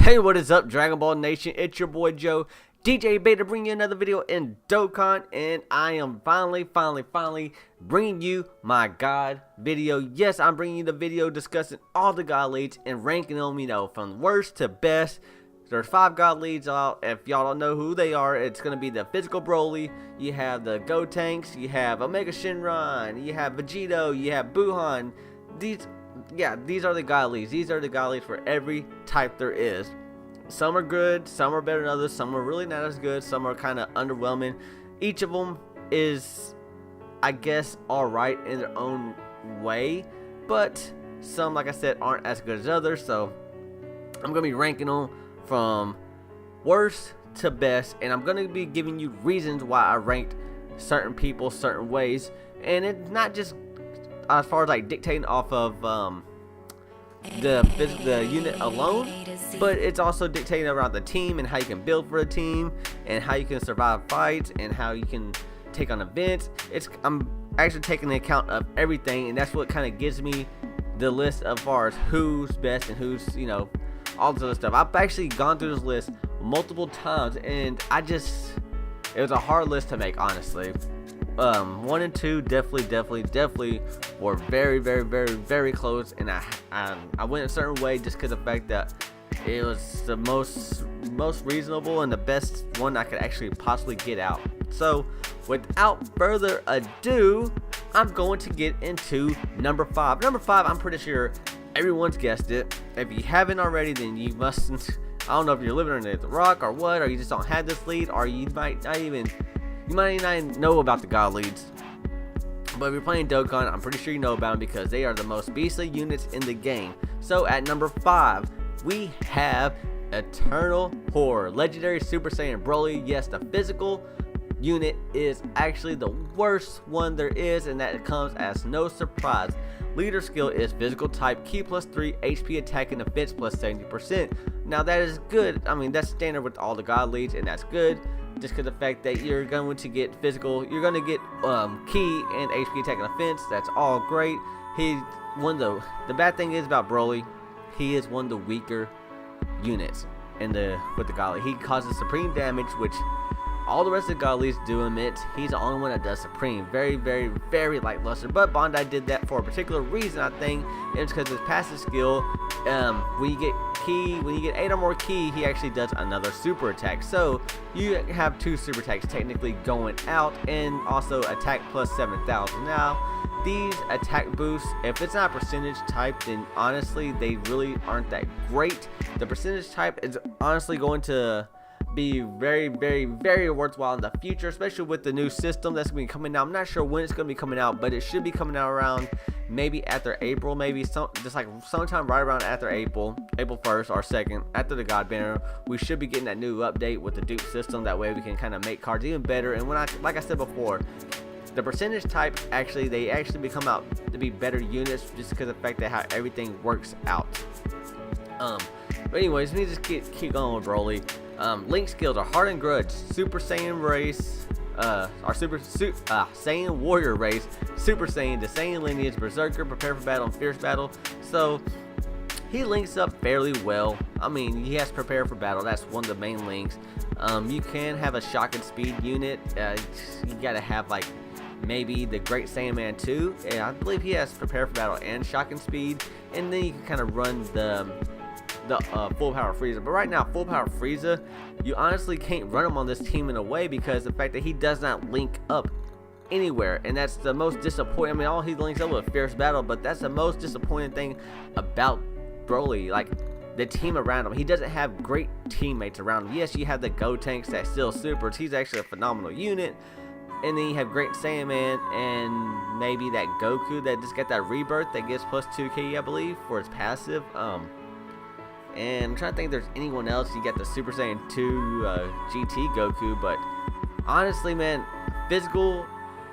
Hey, what is up, Dragon Ball Nation? It's your boy Joe, DJ Beta, bringing you another video in Dokkan, and I am finally bringing you my God video. Yes, I'm bringing you the video discussing all the God leads and ranking them, from worst to best. There's 5 God leads out. If y'all don't know who they are, it's going to be the physical Broly, you have the Gotenks, you have Omega Shenron, you have Vegito, you have Gohan. These are the God leads. These are the God leads for every type there is. Some are good, some are better than others, some are really not as good, some are kind of underwhelming. Each of them is, I guess, alright in their own way, but some, like I said, aren't as good as others. So I'm going to be ranking them from worst to best, and I'm going to be giving you reasons why I ranked certain people certain ways. And it's not just as far as like dictating off of the unit alone, but it's also dictating around the team and how you can build for a team and how you can survive fights and how you can take on events. I'm actually taking into account of everything, and that's what kind of gives me the list as far as who's best and who's, all this other stuff. I've actually gone through this list multiple times, and it was a hard list to make, honestly. 1 and 2 definitely were very close, and I went a certain way just because of the fact that it was the most reasonable and the best one I could actually possibly get out. So without further ado, I'm going to get into number 5. Number 5, I'm pretty sure everyone's guessed it. If you haven't already, then you mustn't. I don't know if you're living under the rock or what, or you just don't have this lead, or you might not even know about the God leads. But if you're playing Dokkan, I'm pretty sure you know about them because they are the most beastly units in the game. So at number 5, we have Eternal Horror, Legendary Super Saiyan Broly. Yes, the physical unit is actually the worst one there is, and that comes as no surprise. Leader skill is physical type, ki +3, HP attack and defense +70%. Now that is good. I mean, that's standard with all the God leads, and that's good. Just because the fact that you're going to get physical, you're going to get key and HP attack and defense. That's all great. He's the bad thing is about Broly, he is one of the weaker units with the God lead. He causes supreme damage, which all the rest of the God leads do him it. He's the only one that does supreme. Very lackluster. But Bandai did that for a particular reason, I think. It's because his passive skill, when you get 8 or more key, he actually does another super attack. So you have 2 super attacks technically going out, and also attack +7,000. Now, these attack boosts, if it's not percentage type, then honestly they really aren't that great. The percentage type is honestly going to be very worthwhile in the future, especially with the new system that's going to be coming out. I'm not sure when it's going to be coming out, but it should be coming out around maybe after April, just like sometime right around after April 1st or 2nd, after the God Banner. We should be getting that new update with the dupe system. That way we can kind of make cards even better. And like I said before, the percentage type they actually become out to be better units just because of the fact that how everything works out. But anyways, let me just keep going with Broly. Link skills are Heart and Grudge, Super Saiyan race, Saiyan warrior race, Super Saiyan, the Saiyan lineage, Berserker, prepare for battle, and fierce battle. So he links up fairly well. I mean, he has prepare for battle. That's one of the main links. You can have a shock and speed unit. You gotta have like maybe the Great Saiyan Man 2, and I believe he has prepare for battle and shock and speed. And then you can kind of run the full power Frieza. But right now, full power Frieza, you honestly can't run him on this team in a way because the fact that he does not link up anywhere, and that's the most disappointing. I mean, all he links up with fierce battle, but that's the most disappointing thing about Broly, like the team around him. He doesn't have great teammates around him. Yes, you have the Gotenks that still supers. He's actually a phenomenal unit. And then you have Great Saiyan Man and maybe that Goku that just got that rebirth that gets +2k, I believe, for his passive. And I'm trying to think if there's anyone else. You got the Super Saiyan 2 GT Goku, but honestly, man, physical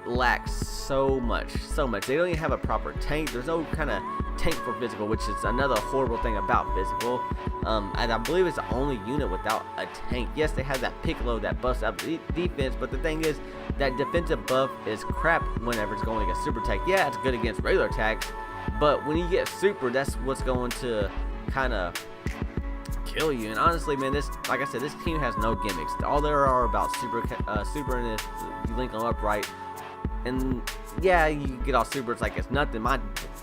lacks so much. They don't even have a proper tank. There's no kind of tank for physical, which is another horrible thing about physical. And I believe it's the only unit without a tank. Yes, they have that Piccolo that busts up defense, but the thing is that defensive buff is crap whenever it's going against super attack. Yeah, it's good against regular attacks, but when you get super, that's what's going to kind of kill you. And honestly, man, this, like I said, this team has no gimmicks. All there are about super and this, you link them up right, and yeah, you get all super. It's like it's nothing. My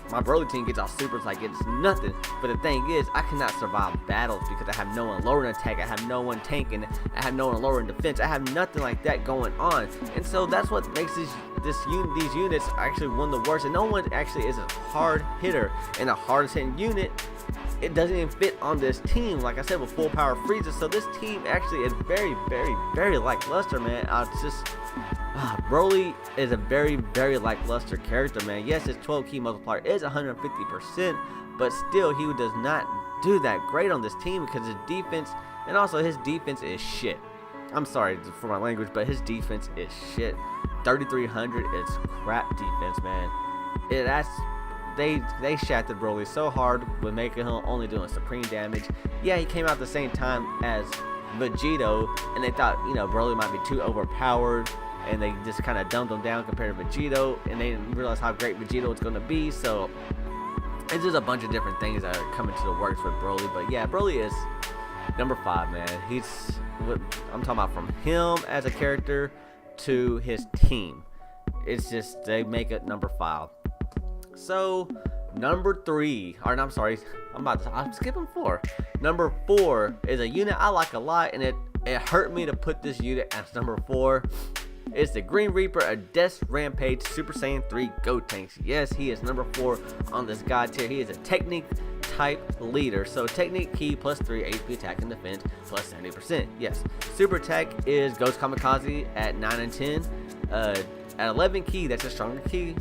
Broly team gets all super. It's like it's nothing. But the thing is, I cannot survive battles because I have no one lowering attack. I have no one tanking. I have no one lowering defense. I have nothing like that going on. And so that's what makes these units actually one of the worst. And no one actually is a hard hitter. And the hardest hitting unit, it doesn't even fit on this team, like I said, with full power Frieza. So this team actually is very, very, very lackluster, man. Broly is a very, very lackluster character, man. Yes, his 12 key multiplier is 150%, but still, he does not do that great on this team because his defense, and also his defense is shit. I'm sorry for my language, but his defense is shit. 3,300 is crap defense, man. They shafted Broly so hard with making him only doing supreme damage. Yeah, he came out the same time as Vegito, and they thought, Broly might be too overpowered, and they just kind of dumbed him down compared to Vegito, and they didn't realize how great Vegito was going to be. So it's just a bunch of different things that are coming to the works with Broly. But yeah, Broly is number 5, man. He's what I'm talking about, from him as a character to his team. It's just, they make it number 5. So number 3, or no, I'm sorry, I'm skipping 4. Number 4 is a unit I like a lot, and it hurt me to put this unit as number 4. It's the Green Reaper of Death Rampage Super Saiyan 3 Gotenks. Yes, he is number 4 on this god tier. He is a technique type leader. So technique key plus 3 HP attack and defense plus 70%. Yes. Super attack is Ghost Kamikaze at 9 and 10. At 11 key, that's a stronger key.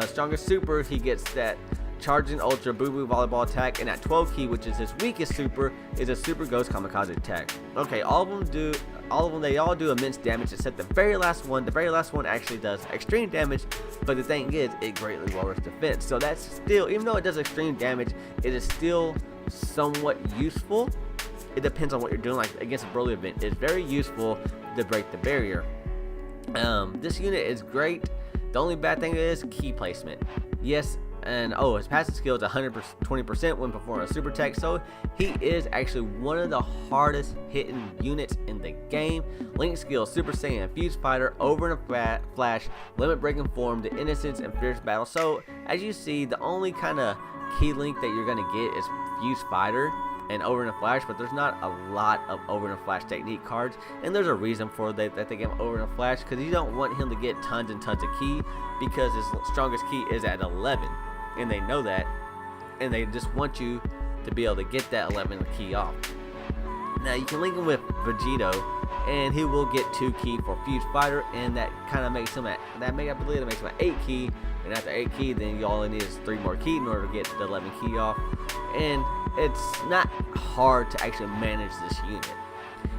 Stronger super, he gets that Charging Ultra Boo Boo Volleyball attack, and at 12 key, which is his weakest super, is a Super Ghost Kamikaze attack. Okay, they all do immense damage except the very last one. The very last one actually does extreme damage, but the thing is, it greatly lowers defense. So that's still, even though it does extreme damage, it is still somewhat useful. It depends on what you're doing. Like against a Broly event, it's very useful to break the barrier. This unit is great. The only bad thing is key placement. Yes. And his passive skill is 120% when performing a super attack, so he is actually one of the hardest hitting units in the game. Link skill, Super Saiyan, Fuse Fighter, Over in a Flash, Limit Breaking Form, the Innocence, and Fierce Battle. So as you see, the only kind of key link that you're going to get is Fuse Fighter and Over in a Flash, but there's not a lot of Over in a Flash technique cards, and there's a reason for that they give him Over in a Flash, because you don't want him to get tons and tons of key, because his strongest key is at 11. And they know that, and they just want you to be able to get that 11 key off. Now you can link him with Vegito, and he will get 2 key for Fuse Fighter, and that kind of makes him I believe it makes him an 8 key. And after 8 key, then you all need is 3 more key in order to get the 11 key off. And it's not hard to actually manage this unit.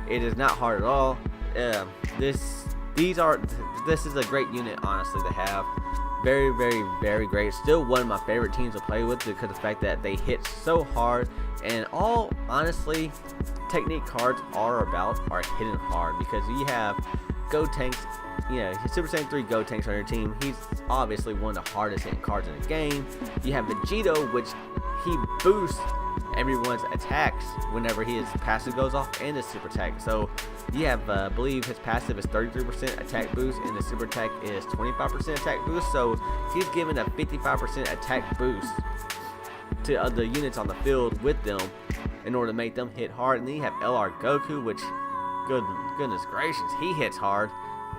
It is not hard at all. This is a great unit, honestly, to have. Very, very, very great. Still one of my favorite teams to play with because of the fact that they hit so hard. And all honestly, technique cards are hitting hard, because you have Gotenks, Super Saiyan 3 Gotenks on your team. He's obviously one of the hardest hitting cards in the game. You have Vegito, which he boosts everyone's attacks whenever his passive goes off and his super attack. So you have, I believe his passive is 33% attack boost and his super attack is 25% attack boost. So he's given a 55% attack boost to other units on the field with them in order to make them hit hard. And then you have LR Goku, which, goodness gracious, he hits hard.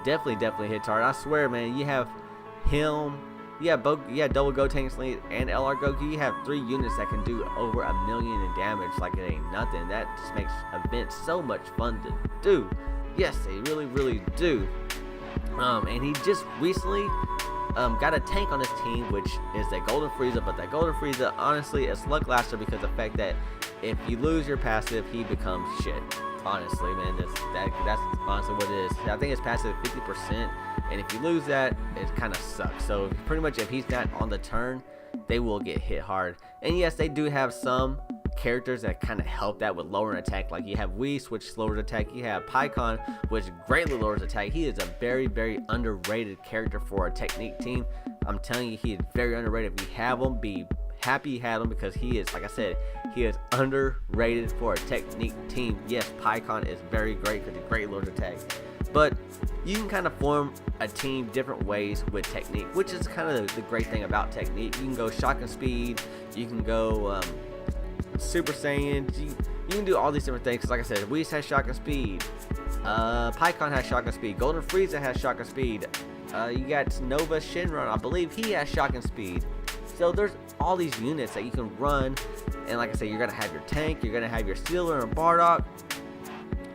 Definitely hits hard. I swear, man, you have him. You have double Gotenks and LR Goku. You have 3 units that can do over 1 million in damage like it ain't nothing. That just makes events so much fun to do. Yes, they really, really do. And he just recently got a tank on his team, which is that Golden Frieza. But that Golden Frieza, honestly, is lackluster because of the fact that if you lose your passive, he becomes shit. Honestly, man, that's honestly what it is. I think his passive is 50%, and if you lose that, it kind of sucks. So pretty much, if he's not on the turn, they will get hit hard. And yes, they do have some characters that kind of help that with lowering attack. Like you have Whis, which lowers attack. You have Pycon, which greatly lowers attack. He is a very, very underrated character for a technique team. I'm telling you, he is very underrated. If you have him, be happy you had him, because he is, like I said, he is underrated for a technique team. Yes, Pycon is very great because he's a great Lord attack, but you can kind of form a team different ways with technique, which is kind of the great thing about technique. You can go shock and speed, you can go Super Saiyan, you can do all these different things. Like I said, Whis has shock and speed, Pycon has shock and speed, Golden Frieza has shock and speed, you got Nova Shenron, I believe he has shock and speed. So there's all these units that you can run, and like I said, you're gonna have your tank, you're gonna have your Stealer and Bardock,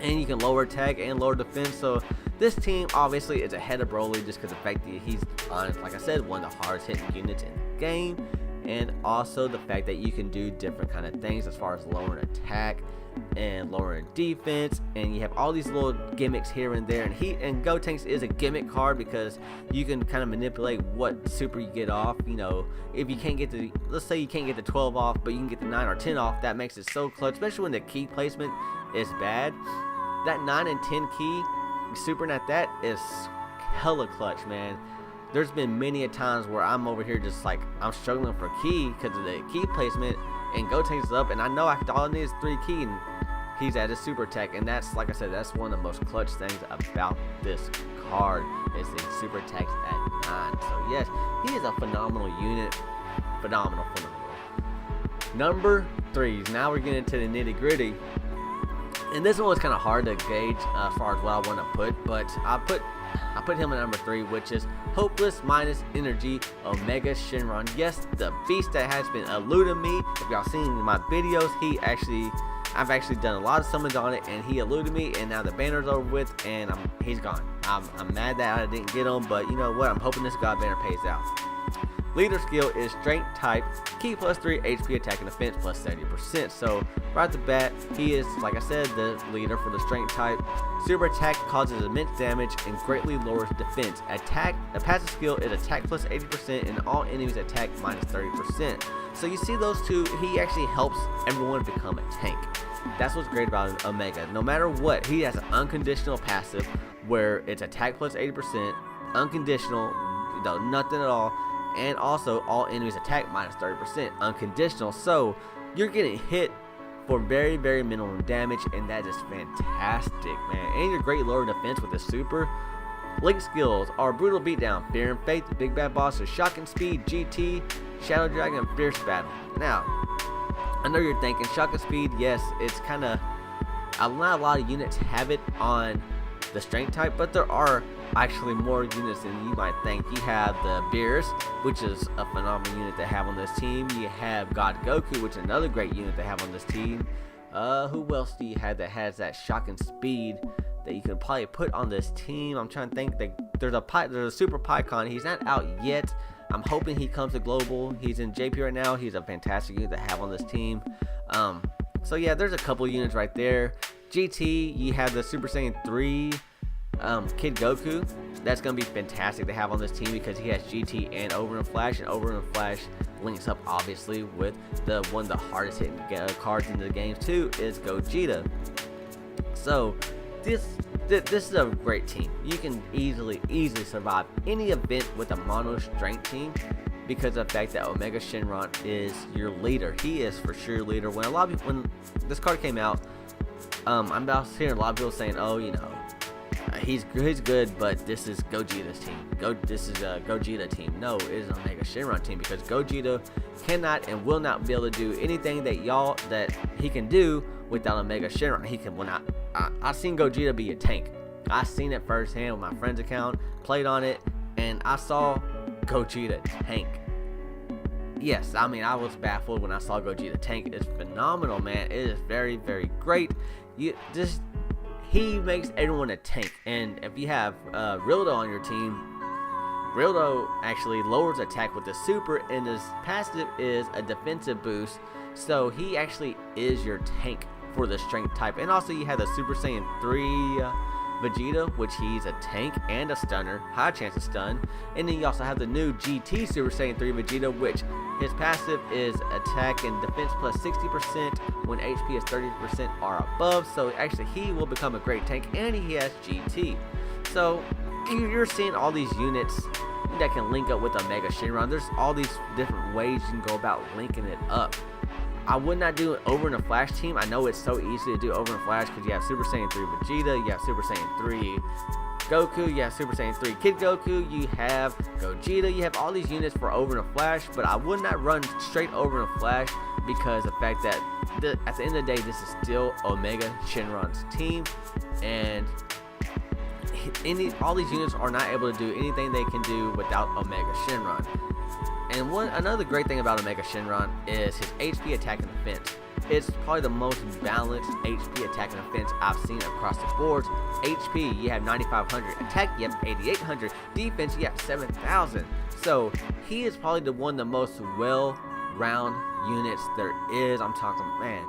and you can lower attack and lower defense. So this team obviously is ahead of Broly just because the fact that he's on, like I said, one of the hardest hitting units in the game, and also the fact that you can do different kind of things as far as lowering attack and lowering defense, and you have all these little gimmicks here and there. And Gotenks is a gimmick card because you can kind of manipulate what super you get off. You know, if you can't get the, let's say you can't get the 12 off, but you can get the 9 or 10 off, that makes it so clutch, especially when the key placement is bad. That 9 and 10 key super at that is hella clutch, man. There's been many a times where I'm over here just like I'm struggling for key because of the key placement, and Gotenks is up, and I know all I need is 3 key, and he's at his super attack. And that's, like I said, that's one of the most clutch things about this card is the super attacks at 9. So yes, he is a phenomenal unit. Phenomenal. Number 3. Now we're getting into the nitty gritty. And this one was kind of hard to gauge as far as what I want to put, but I put him at number 3, which is Hopeless minus Energy Omega Shenron. Yes, the beast that has been eluding me. If y'all seen my videos, I've actually done a lot of summons on it, and he eluded me, and now the banner's over with, and he's gone. I'm mad that I didn't get him, but you know what? I'm hoping this God banner pays out. Leader skill is Strength type, Key +3, HP attack and defense +70%. So right off the bat, he is, like I said, the leader for the Strength type. Super attack causes immense damage and greatly lowers defense. Attack, the passive skill is attack +80% and all enemies attack -30%. So you see those two, he actually helps everyone become a tank. That's what's great about Omega. No matter what, he has an unconditional passive where it's attack +80%, unconditional, nothing at all. And also all enemies attack -30%, unconditional. So you're getting hit for very, very minimum damage, and that is fantastic, man. And your great lower defense with the super. Link skills are Brutal Beatdown, Fear and Faith, Big Bad Boss, Shock and Speed, GT, Shadow Dragon, and Fierce Battle. Now, I know you're thinking Shock and Speed, yes, it's kind of, not a lot of units have it on the Strength type, but there are actually more units than you might think. You have the Beerus, which is a phenomenal unit to have on this team. You have God Goku, which is another great unit to have on this team. Who else do you have that has that shock and speed that you can probably put on this team? I'm trying to think. There's a Super Pycon. He's not out yet. I'm hoping he comes to Global. He's in JP right now. He's a fantastic unit to have on this team. So yeah, there's a couple units right there. GT, you have the Super Saiyan 3 Kid Goku. That's going to be fantastic to have on this team because he has GT and Overrun Flash, and Overrun Flash links up obviously with one of the hardest hitting cards in the game too is Gogeta. So this is a great team. You can easily survive any event with a mono strength team because of the fact that Omega Shenron is your leader. He is for sure leader. When this card came out, I'm now hearing a lot of people saying, oh, you know, he's good, but this is Gogeta's team. This is a Gogeta team. No, it is an Omega Shenron team because Gogeta cannot and will not be able to do anything that he can do without Omega Shenron. I've seen Gogeta be a tank. I've seen it firsthand with my friend's account, played on it, and I saw Gogeta tank. Yes, I mean, I was baffled when I saw Gogeta tank. It's phenomenal, man. It is very, very great. He makes everyone a tank. And if you have Rildo on your team, Rildo actually lowers attack with the super, and his passive is a defensive boost. So he actually is your tank for the strength type. And also you have the Super Saiyan 3 Vegeta, which he's a tank and a stunner, high chance of stun. And then you also have the new GT Super Saiyan 3 Vegeta, which his passive is attack and defense plus 60% when HP is 30% or above. So actually he will become a great tank, and he has GT. So you're seeing all these units that can link up with Omega Shenron. There's all these different ways you can go about linking it up. I would not do it over in a Flash team. I know it's so easy to do over in Flash because you have Super Saiyan 3 Vegeta, you have Super Saiyan 3 Goku, you have Super Saiyan 3 Kid Goku, you have Gogeta, you have all these units for over in a Flash, but I would not run straight over in a Flash because the fact that at the end of the day, this is still Omega Shenron's team, and all these units are not able to do anything they can do without Omega Shenron. And another great thing about Omega Shenron is his HP attack and defense. It's probably the most balanced HP attack and defense I've seen across the board. HP, you have 9,500. Attack, you have 8,800. Defense, you have 7,000. So he is probably one of the most well-rounded units there is. I'm talking, man,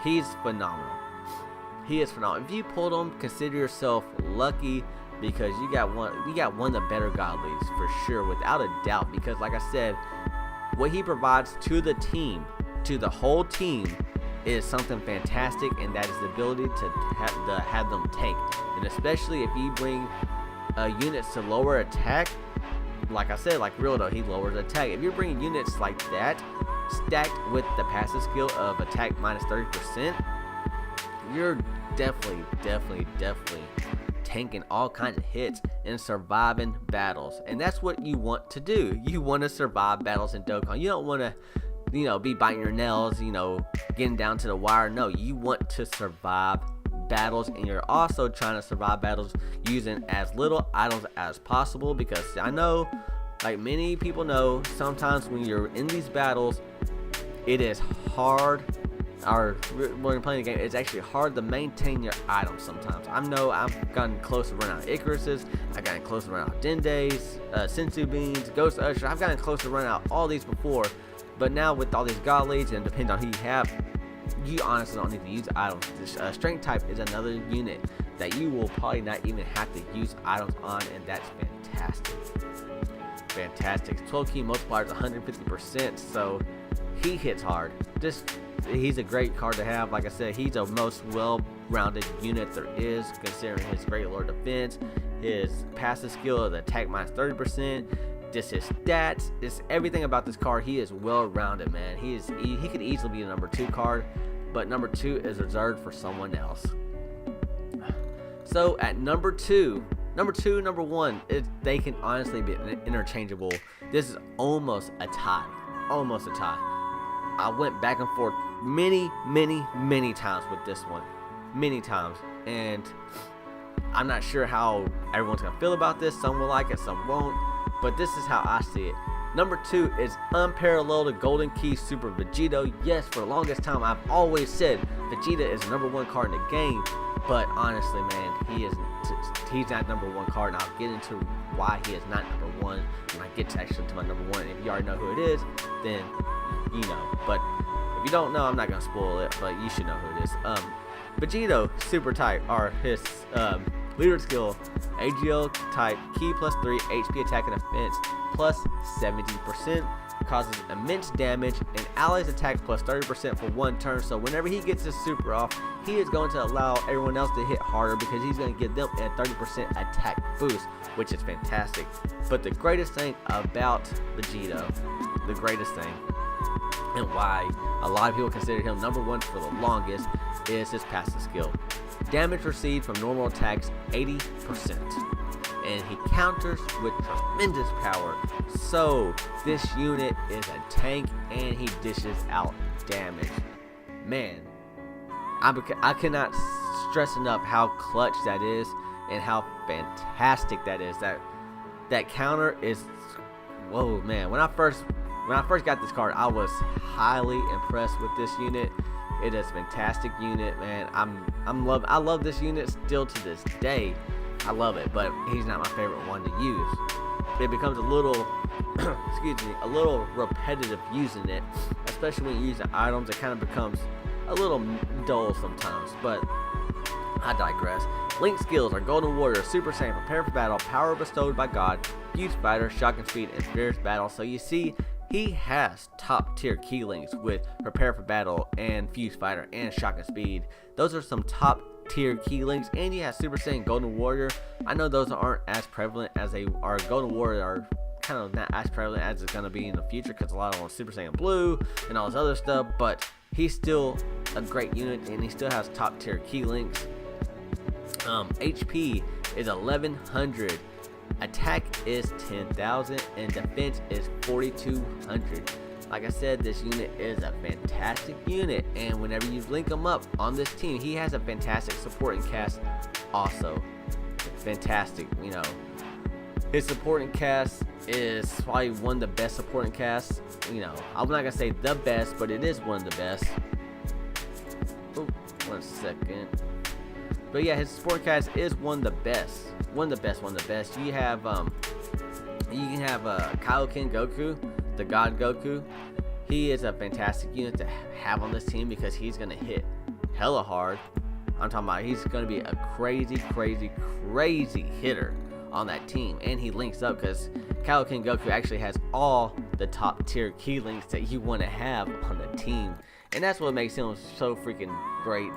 he's phenomenal. He is phenomenal. If you pulled him, consider yourself lucky because you got one of the better godlies for sure, without a doubt. Because like I said, what he provides to the team, to the whole team, is something fantastic, and that is the ability to have them tank. And especially if you bring units to lower attack, like I said, like Rildo, he lowers attack. If you're bringing units like that, stacked with the passive skill of attack minus 30%, you're definitely tanking all kinds of hits and surviving battles. And that's what you want to do. You want to survive battles in Dokkan. You don't want to, be biting your nails, getting down to the wire. No, you want to survive battles, and you're also trying to survive battles using as little items as possible, because I know, like many people know, sometimes when you're in these battles, it is hard, or when you're playing the game, it's actually hard to maintain your items sometimes. I know I've gotten close to run out of Icaruses, I've gotten close to run out of Dendays, Sensu Beans, Ghost Usher. I've gotten close to run out all these before, but now with all these god leads, and depending on who you have, you honestly don't need to use items. This strength type is another unit that you will probably not even have to use items on, and that's fantastic. 12 key multiplier is 150%, so he hits hard. He's a great card to have. Like I said, he's the most well-rounded unit there is, considering his great lore defense, his passive skill of the attack minus 30%, just his stats, just everything about this card. He is well-rounded, man. He could easily be a number 2 card, but number 2 is reserved for someone else. So at number 1, they can honestly be interchangeable. This is almost a tie. I went back and forth many times with this one. Many times. And I'm not sure how everyone's going to feel about this. Some will like it, some won't. But this is how I see it. Number 2 is unparalleled Golden Key Super Vegeta. Yes, for the longest time, I've always said Vegeta is the number 1 card in the game. But honestly, man, he's not number 1 card. And I'll get into why he is not number 1 when I get to my number 1. If you already know who it is, then you know. But if you don't know, I'm not going to spoil it. But you should know who it is. Vegeta Super type, or his leader skill, AGL type, key plus 3, HP attack and defense plus 70%, causes immense damage, and allies attack plus 30% for 1 turn. So whenever he gets his super off, he is going to allow everyone else to hit harder, because he's going to give them a 30% attack boost, which is fantastic. But the greatest thing about Vegeta, and why a lot of people consider him number 1 for the longest, is his passive skill. Damage received from normal attacks 80%, and he counters with tremendous power. So this unit is a tank, and he dishes out damage. Man, I cannot stress enough how clutch that is and how fantastic that is. That counter is, whoa, man. When I first got this card, I was highly impressed with this unit. It is a fantastic unit, man. I love this unit still to this day. I love it, but he's not my favorite one to use. It becomes a little, a little repetitive using it, especially when you use the items. It kind of becomes a little dull sometimes, but I digress. Link skills are Golden Warrior, Super Saiyan, Prepare for Battle, Power Bestowed by God, Fuse Fighter, Shocking Speed, and Fierce Battle. So you see, he has top tier key links with Prepare for Battle and Fuse Fighter and Shocking Speed. Those are some top tier key links. And you have Super Saiyan Golden Warrior. I know those aren't as prevalent as they are. Golden Warrior are kind of not as prevalent as it's going to be in the future because a lot of them are Super Saiyan Blue and all this other stuff, but he's still a great unit and he still has top tier key links. HP is 1100, attack is 10,000, and defense is 4200. Like I said, this unit is a fantastic unit, and whenever you link him up on this team, he has a fantastic supporting cast also. Fantastic, you know. His supporting cast is probably one of the best supporting casts. You know, I'm not gonna say the best, but it is one of the best. Oh, 1 second. But yeah, his supporting cast is one of the best. One of the best. You have you can have Kaioken Goku, the God Goku. He is a fantastic unit to have on this team because he's gonna hit hella hard. I'm talking about he's gonna be a crazy hitter on that team, and he links up because Kaioken Goku actually has all the top tier key links that you want to have on the team, and that's what makes him so freaking great.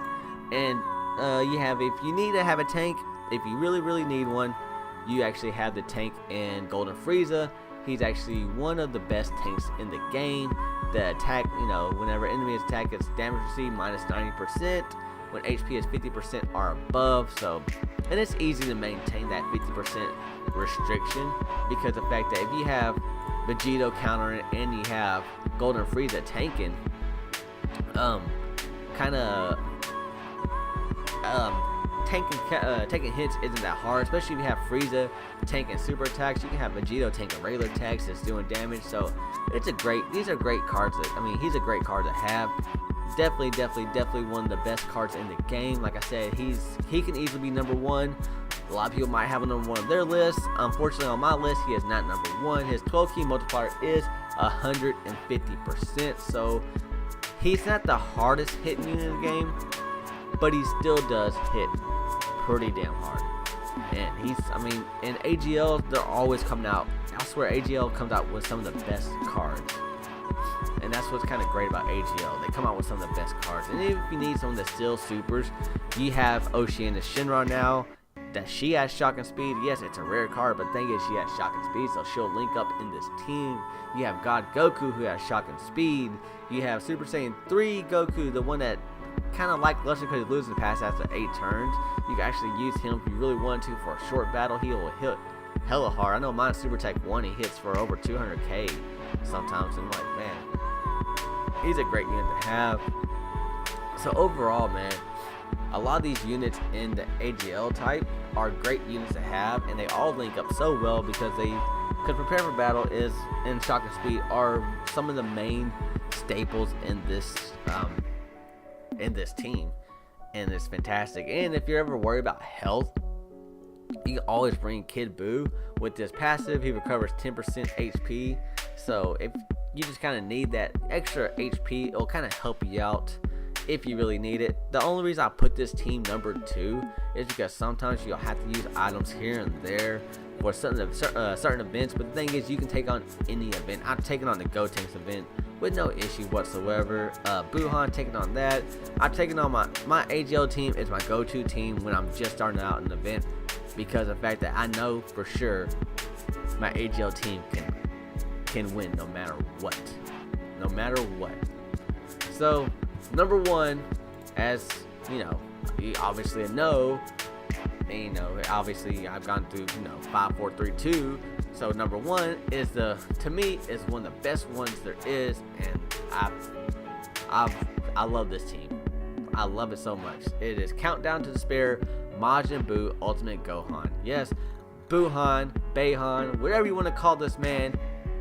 And you have, if you need to have a tank, if you really need one, you actually have the tank in Golden Frieza. He's actually one of the best tanks in the game. The attack, you know, whenever enemies attack, its damage received minus 90%. When HP is 50% or above, so, and it's easy to maintain that 50% restriction because the fact that if you have Vegito countering and you have Golden Frieza tanking, taking hits isn't that hard, especially if you have Frieza tanking super attacks. You can have Vegito tanking regular attacks that's doing damage, so these are great cards. He's a great card to have. Definitely one of the best cards in the game. Like I said, he can easily be number one. A lot of people might have him number one on their list. Unfortunately, on my list, he is not number one. His 12 key multiplier is 150%, so he's not the hardest hitting unit in the game, but he still does hit pretty damn hard. And in AGL, they're always coming out. I swear, AGL comes out with some of the best cards. And that's what's kind of great about AGL. They come out with some of the best cards. And if you need some of the Steel Supers, you have Oceana Shenron now. That she has shocking speed. Yes, it's a rare card, but the thing is, she has shocking speed, so she'll link up in this team. You have God Goku, who has shocking speed. You have Super Saiyan 3 Goku, the one that kind of like Lusher because he loses the pass after 8 turns. You can actually use him if you really want to for a short battle. He will hit hella hard. I know mine Super Tech 1, he hits for over 200k sometimes. And I'm like, man, he's a great unit to have. So overall, man, a lot of these units in the AGL type are great units to have, and they all link up so well because prepare for battle is and shock and speed are some of the main staples in this team, and it's fantastic. And if you're ever worried about health, you can always bring Kid Buu. With this passive, he recovers 10% HP, so if you just kind of need that extra HP, it'll kind of help you out if you really need it. The only reason I put this team number 2 is because sometimes you'll have to use items here and there for certain events, but the thing is, you can take on any event. I've taken on the Gotenks event with no issue whatsoever. Gohan, taking on that. I've taken on my AGL team is my go-to team when I'm just starting out in an event, because of the fact that I know for sure my AGL team can win no matter what. So number 1, as you know, you obviously know, and obviously I've gone through 5, 4, 3, 2. So number 1 is to me is one of the best ones there is, and I love this team. I love it so much. It is Countdown to Despair Majin Buu Ultimate Gohan. Yes, Buhan, Bayhan, whatever you want to call this man,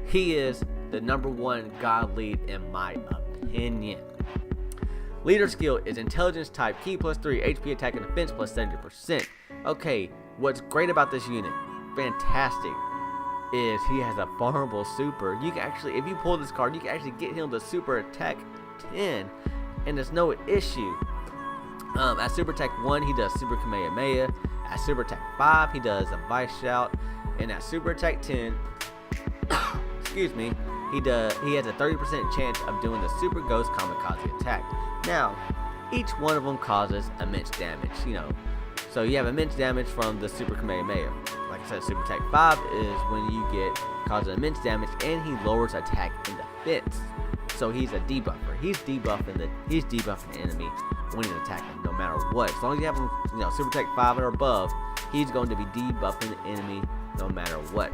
he is the number 1 god lead in my opinion. Leader skill is Intelligence type, Ki +3, HP attack and defense +70%. Okay, what's great about this unit, fantastic, is he has a farmable super. You can actually, if you pull this card, you can actually get him to super attack 10, and there's no issue. At super attack 1, he does super Kamehameha. At super attack 5, he does a vice shout, and at super attack 10, excuse me, he has a 30% chance of doing the super ghost kamikaze attack. Now, each one of them causes immense damage, So you have immense damage from the super Kamehameha, like like I said, Super Attack 5 is when you get causes immense damage, and he lowers attack and defense. So he's a debuffer. He's debuffing the enemy when he's attacking, no matter what. As long as you have him, Super Attack 5 or above, he's going to be debuffing the enemy no matter what.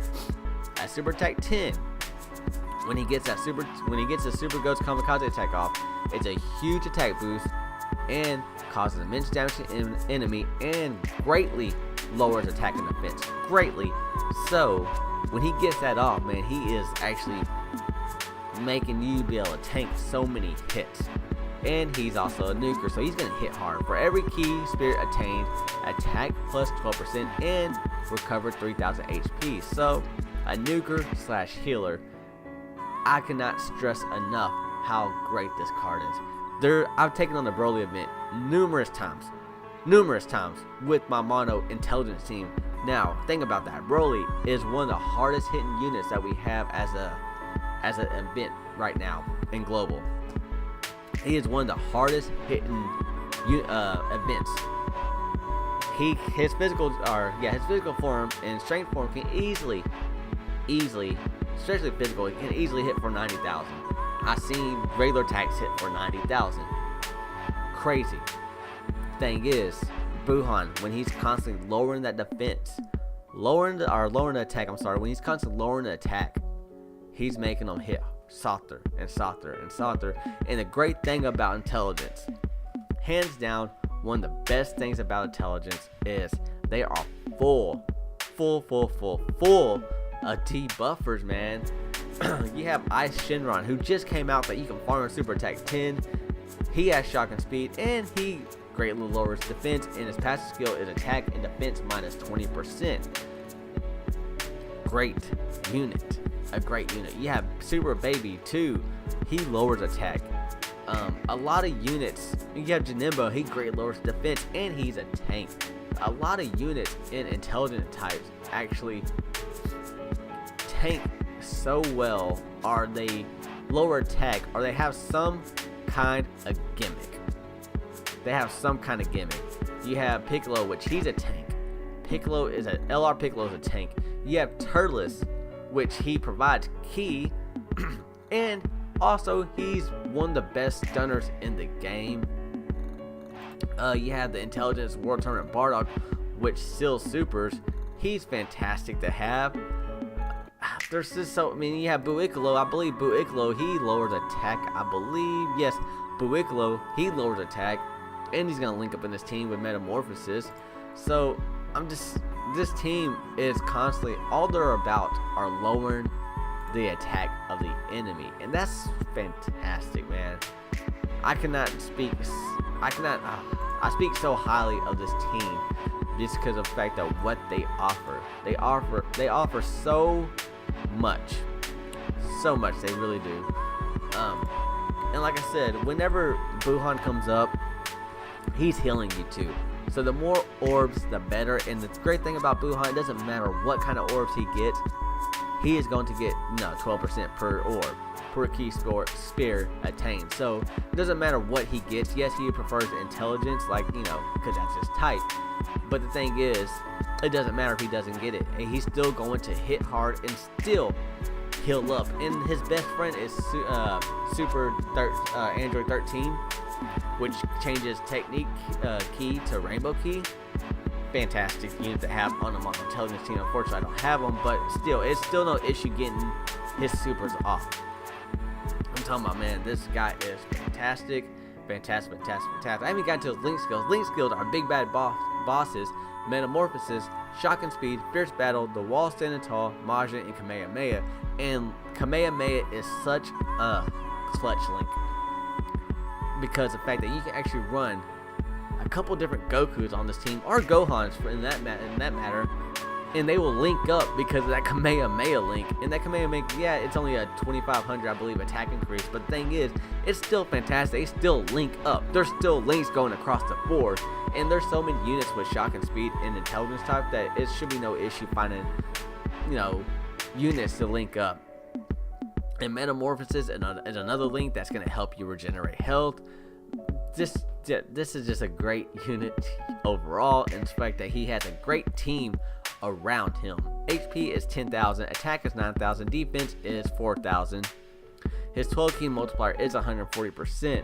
At Super Attack 10, when he gets the Super Ghost Kamikaze attack off, it's a huge attack boost and causes immense damage to the enemy and greatly lowers attack and defense. Greatly. So when he gets that off, man, he is actually making you be able to tank so many hits. And he's also a nuker, so he's going to hit hard. For every key spirit attained, attack plus 12% and recover 3000 HP. So a nuker slash healer. I cannot stress enough how great this card is. I've taken on the Broly event numerous times with my mono intelligence team. Now, think about that. Broly is one of the hardest hitting units that we have as an event right now in global. He is one of the hardest hitting events. His physical form and strength form can easily, especially physical, he can easily hit for 90,000. I've seen regular attacks hit for 90,000. Crazy. Thing is, Gohan, when he's constantly lowering that defense, lowering the attack, when he's constantly lowering the attack, he's making them hit softer and softer and softer. And the great thing about intelligence, hands down, one of the best things about intelligence is they are full of debuffers, man. You have Ice Shenron, who just came out that you can farm in Super Attack 10. He has shocking speed, and he greatly lowers defense, and his passive skill is attack and defense minus 20%. Great unit. A great unit. You have Super Baby too. He lowers attack. A lot of units. You have Janemba. He greatly lowers defense, and he's a tank. A lot of units in intelligent types actually tank so well, or they lower attack, or they have some kind of gimmick. You have Piccolo, which he's a tank. LR Piccolo is a tank. You have Turles, which he provides key, and also he's one of the best stunners in the game. You have the Intelligence World Tournament Bardock, which still supers. He's fantastic to have. There's just you have Buicklo. I believe Buicklo, he lowers attack. Yes, Buicklo, he lowers attack, and he's gonna link up in this team with Metamorphosis. So this team is constantly, all they're about are lowering the attack of the enemy, and that's fantastic, man. I speak so highly of this team just because of the fact that what they offer. They offer so much, they really do. And like I said, whenever Gohan comes up, he's healing you too. So the more orbs, the better. And the great thing about Gohan, it doesn't matter what kind of orbs he gets, he is going to get 12% per orb, per key spear attained. So it doesn't matter what he gets. Yes, he prefers intelligence, because that's his type. But the thing is, it doesn't matter if he doesn't get it. And he's still going to hit hard and still heal up. And his best friend is Android 13, which changes technique key to rainbow key. Fantastic unit to have on my intelligence team. Unfortunately, I don't have them, but still, it's still no issue getting his supers off. I'm talking about, man, this guy is fantastic. I haven't gotten to his link skills. Link skills are big bad bosses, Metamorphosis, Shocking Speed, Fierce Battle, The Wall Standing Tall, Majin, and Kamehameha. And Kamehameha is such a clutch link because the fact that you can actually run a couple different Gokus on this team, or Gohans in that matter, and they will link up because of that Kamehameha link. And that Kamehameha, yeah, it's only a 2,500, I believe, attack increase, but the thing is, it's still fantastic. They still link up. There's still links going across the board, and there's so many units with shock and speed and intelligence type that it should be no issue finding, units to link up. And Metamorphosis is another link that's going to help you regenerate health. This is just a great unit overall, and the fact that he has a great team around him. HP is 10,000, attack is 9,000, defense is 4,000. His 12 key multiplier is 140%.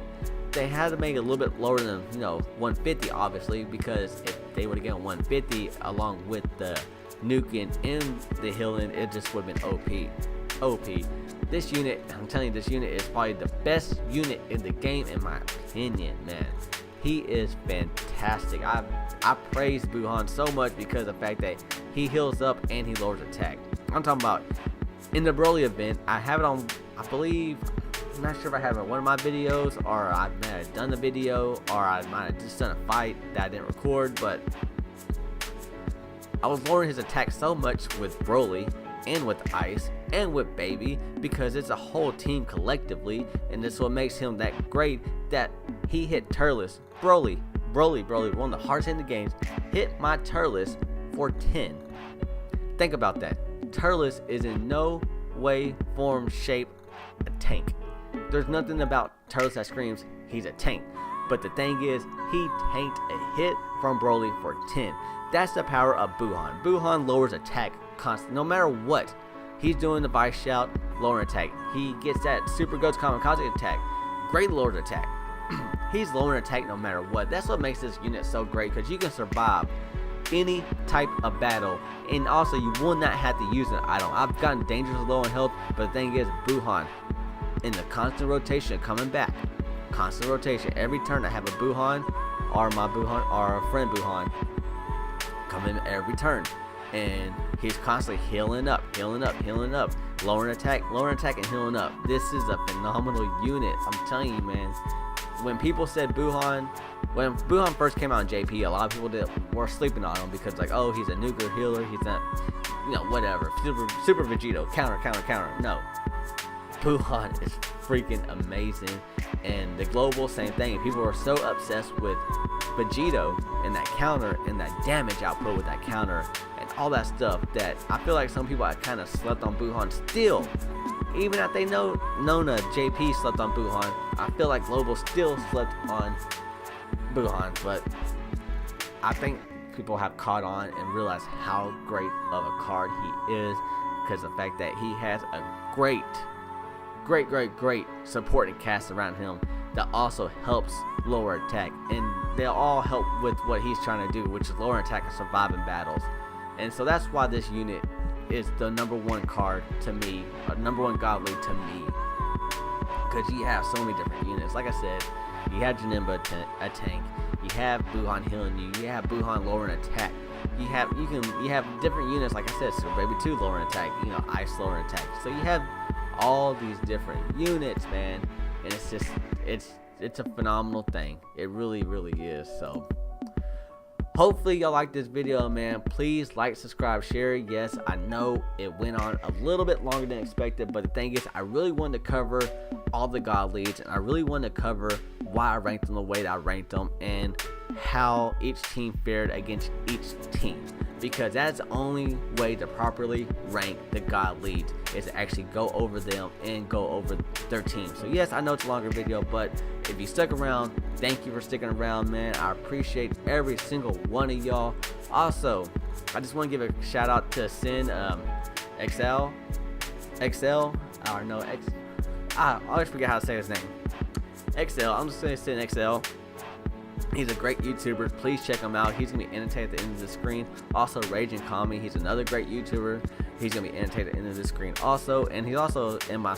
They had to make it a little bit lower than 150, obviously, because if they would have gotten 150 along with the nuking and the healing, it just would have been OP. This unit, I'm telling you, this unit is probably the best unit in the game in my opinion, man. He is fantastic. I praise Gohan so much because of the fact that he heals up and he lowers attack. I'm talking about in the Broly event. I have it on, I believe, I'm not sure if I have it in one of my videos, or I might have done the video, or I might have just done a fight that I didn't record, but I was lowering his attack so much with Broly and with Ice and with Baby because it's a whole team collectively, and this is what makes him that great, that he hit Turles. Broly, one of the hardest hitting games, hit my Turles for 10. Think about that. Turles is in no way, form, shape a tank. There's nothing about Turles that screams he's a tank. But the thing is, he tanked a hit from Broly for 10. That's the power of Gohan. Gohan lowers attack constantly, no matter what. He's doing the Vice Shout, lowering attack. He gets that Super Goats Kamikaze attack, great lowers attack. He's lowering attack no matter what. That's what makes this unit so great, because you can survive any type of battle, and also you will not have to use an item. I've gotten dangerously low on health, but the thing is, Gohan in the constant rotation, coming back, constant rotation. Every turn I have a Gohan or my Gohan or a friend Gohan coming every turn, and he's constantly healing up, lowering attack, and healing up. This is a phenomenal unit. I'm telling you, man. When people said Gohan, when Gohan first came out in JP, a lot of people were sleeping on him because, like, oh, he's a nuclear healer, he's not, whatever, super Vegito, counter. No, Gohan is freaking amazing. And the global, same thing. People were so obsessed with Vegito and that counter and that damage output with that counter and all that stuff that I feel like some people kind of slept on Gohan still. Even if they know Nona JP slept on Gohan, I feel like Global still slept on Gohan. But I think people have caught on and realized how great of a card he is, because the fact that he has a great supporting cast around him that also helps lower attack, and they all help with what he's trying to do, which is lower attack and surviving battles. And so that's why this unit is the #1 card to me, or #1 god lead to me, because you have so many different units. Like I said, you have Janemba a tank, you have Gohan healing you have Gohan lowering attack, you have different units, like I said, Super Baby 2 lowering attack, Ice lowering attack. So you have all these different units, man, and it's just it's a phenomenal thing. It really is. So hopefully y'all like this video, man. Please like, subscribe, share. Yes, I know it went on a little bit longer than expected, but the thing is, I really wanted to cover all the god leads, and I really wanted to cover why I ranked them the way that I ranked them, and how each team fared against each team, because that's the only way to properly rank the god leads, is to actually go over them and go over their team. So yes, I know it's a longer video, but if you stuck around, thank you for sticking around, man. I appreciate every single one of y'all. Also, I just want to give a shout out to Sin XL, or no, I always forget how to say his name. XL, I'm just saying Sin XL. He's a great YouTuber. Please check him out. He's gonna be annotated at the end of the screen. Also, Raging Kami. He's another great YouTuber. He's gonna be annotated at the end of the screen also, and he's also in my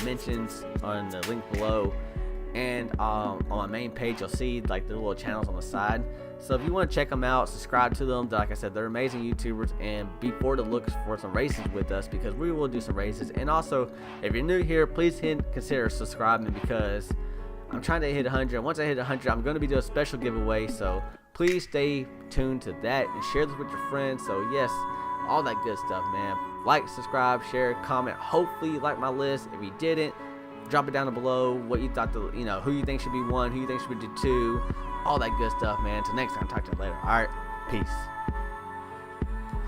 mentions on the link below, and on my main page you'll see like the little channels on the side. So if you want to check them out, subscribe to them. Like I said, they're amazing YouTubers, and be forward to look for some races with us, because we will do some races. And also, if you're new here, please consider subscribing, because I'm trying to hit 100. Once I hit 100, I'm going to be doing a special giveaway. So please stay tuned to that and share this with your friends. So yes, all that good stuff, man. Like, subscribe, share, comment. Hopefully you like my list. If you didn't, drop it down below what you thought, who you think should be 1, who you think should be 2, all that good stuff, man. Till next time, talk to you later. All right, peace.